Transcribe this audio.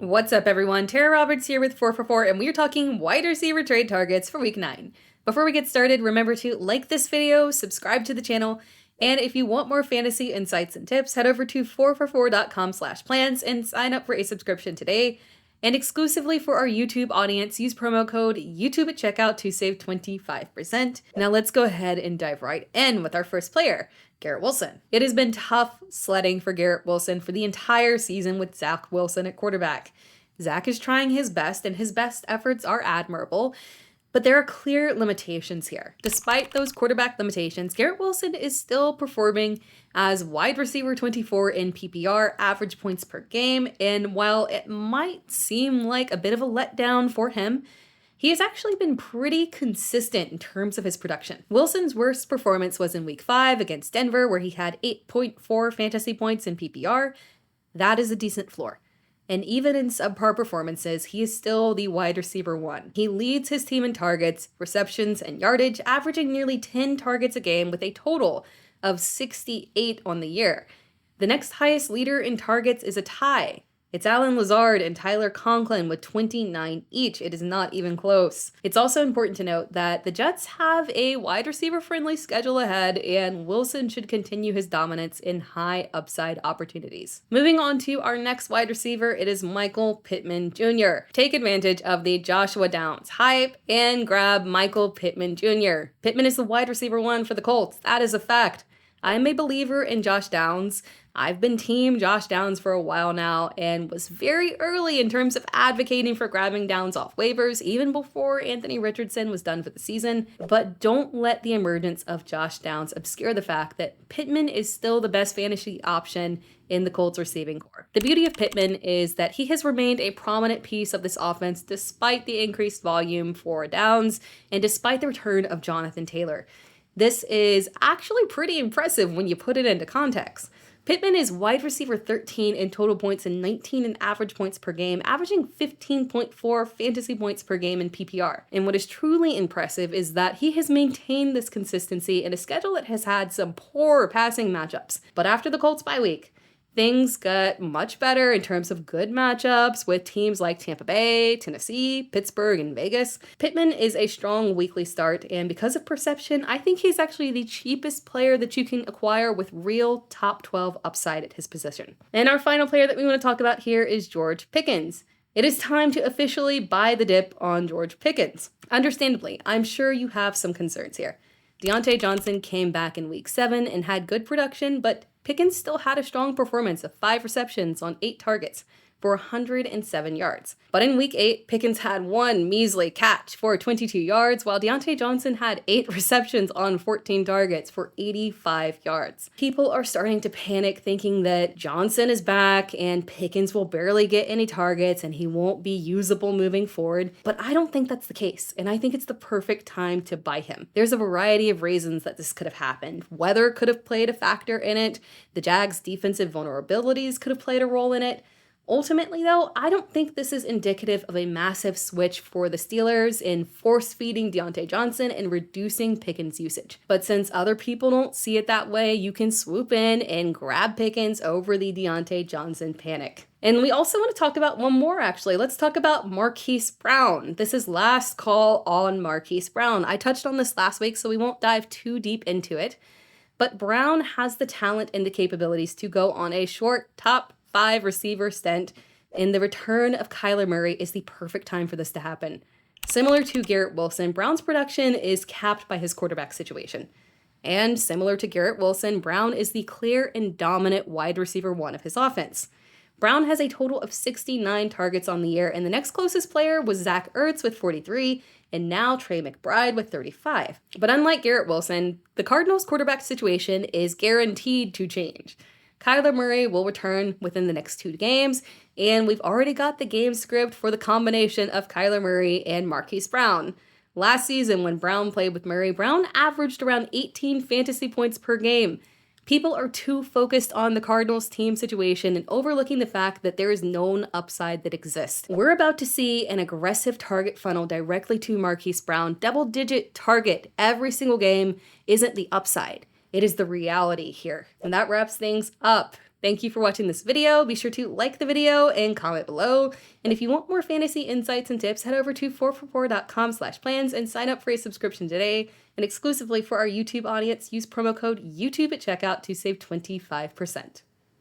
What's up, everyone? Tera Roberts here with 444, and we are talking wide receiver trade targets for week 9. Before we get started, remember to like this video, subscribe to the channel, and if you want more fantasy insights and tips, head over to 444.com/plans and sign up for a subscription today. And exclusively for our YouTube audience, use promo code YouTube at checkout to save 25%. Now let's go ahead and dive right in with our first player, Garrett Wilson. It has been tough sledding for Garrett Wilson for the entire season with Zach Wilson at quarterback. Zach is trying his best, and his best efforts are admirable, but there are clear limitations here. Despite those quarterback limitations, Garrett Wilson is still performing as wide receiver 24 in PPR, average points per game, and while it might seem like a bit of a letdown for him, he has actually been pretty consistent in terms of his production. Wilson's worst performance was in week 5 against Denver, where he had 8.4 fantasy points in PPR. That is a decent floor. And even in subpar performances, he is still the wide receiver 1. He leads his team in targets, receptions, and yardage, averaging nearly 10 targets a game with a total of 68 on the year. The next highest leader in targets is a tie. It's Allen Lazard and Tyler Conklin with 29 each. It is not even close. It's also important to note that the Jets have a wide receiver-friendly schedule ahead, and Wilson should continue his dominance in high upside opportunities. Moving on to our next wide receiver, it is Michael Pittman Jr. Take advantage of the Joshua Downs hype and grab Michael Pittman Jr. Pittman is the wide receiver 1 for the Colts. That is a fact. I'm a believer in Josh Downs. I've been team Josh Downs for a while now and was very early in terms of advocating for grabbing Downs off waivers even before Anthony Richardson was done for the season. But don't let the emergence of Josh Downs obscure the fact that Pittman is still the best fantasy option in the Colts receiving core. The beauty of Pittman is that he has remained a prominent piece of this offense despite the increased volume for Downs and despite the return of Jonathan Taylor. This is actually pretty impressive when you put it into context. Pittman is wide receiver 13 in total points and 19 in average points per game, averaging 15.4 fantasy points per game in PPR. And what is truly impressive is that he has maintained this consistency in a schedule that has had some poor passing matchups. But after the Colts bye week, things got much better in terms of good matchups with teams like Tampa Bay, Tennessee, Pittsburgh, and Vegas. Pittman is a strong weekly start, and because of perception, I think he's actually the cheapest player that you can acquire with real top 12 upside at his position. And our final player that we want to talk about here is George Pickens. It is time to officially buy the dip on George Pickens. Understandably, I'm sure you have some concerns here. Diontae Johnson came back in week 7 and had good production, but Pickens still had a strong performance of 5 receptions on 8 targets for 107 yards. But in week 8, Pickens had 1 measly catch for 22 yards, while Diontae Johnson had 8 receptions on 14 targets for 85 yards. People are starting to panic thinking that Johnson is back and Pickens will barely get any targets and he won't be usable moving forward. But I don't think that's the case, and I think it's the perfect time to buy him. There's a variety of reasons that this could have happened. Weather could have played a factor in it. The Jags' defensive vulnerabilities could have played a role in it. Ultimately, though, I don't think this is indicative of a massive switch for the Steelers in force-feeding Diontae Johnson and reducing Pickens' usage. But since other people don't see it that way, you can swoop in and grab Pickens over the Diontae Johnson panic. And we also want to talk about one more, actually. Let's talk about Marquise Brown. This is last call on Marquise Brown. I touched on this last week, so we won't dive too deep into it. But Brown has the talent and the capabilities to go on a short top 5 receiver stint, and the return of Kyler Murray is the perfect time for this to happen. Similar to Garrett Wilson, Brown's production is capped by his quarterback situation. And similar to Garrett Wilson, Brown is the clear and dominant wide receiver 1 of his offense. Brown has a total of 69 targets on the year, and the next closest player was Zach Ertz with 43, and now Trey McBride with 35. But unlike Garrett Wilson, the Cardinals' quarterback situation is guaranteed to change. Kyler Murray will return within the next 2 games, and we've already got the game script for the combination of Kyler Murray and Marquise Brown. Last season, when Brown played with Murray, Brown averaged around 18 fantasy points per game. People are too focused on the Cardinals team situation and overlooking the fact that there is known upside that exists. We're about to see an aggressive target funnel directly to Marquise Brown. Double-digit target every single game isn't the upside. It is the reality here. And that wraps things up. Thank you for watching this video. Be sure to like the video and comment below. And if you want more fantasy insights and tips, head over to 444.com/plans and sign up for a subscription today. And exclusively for our YouTube audience, use promo code YouTube at checkout to save 25%.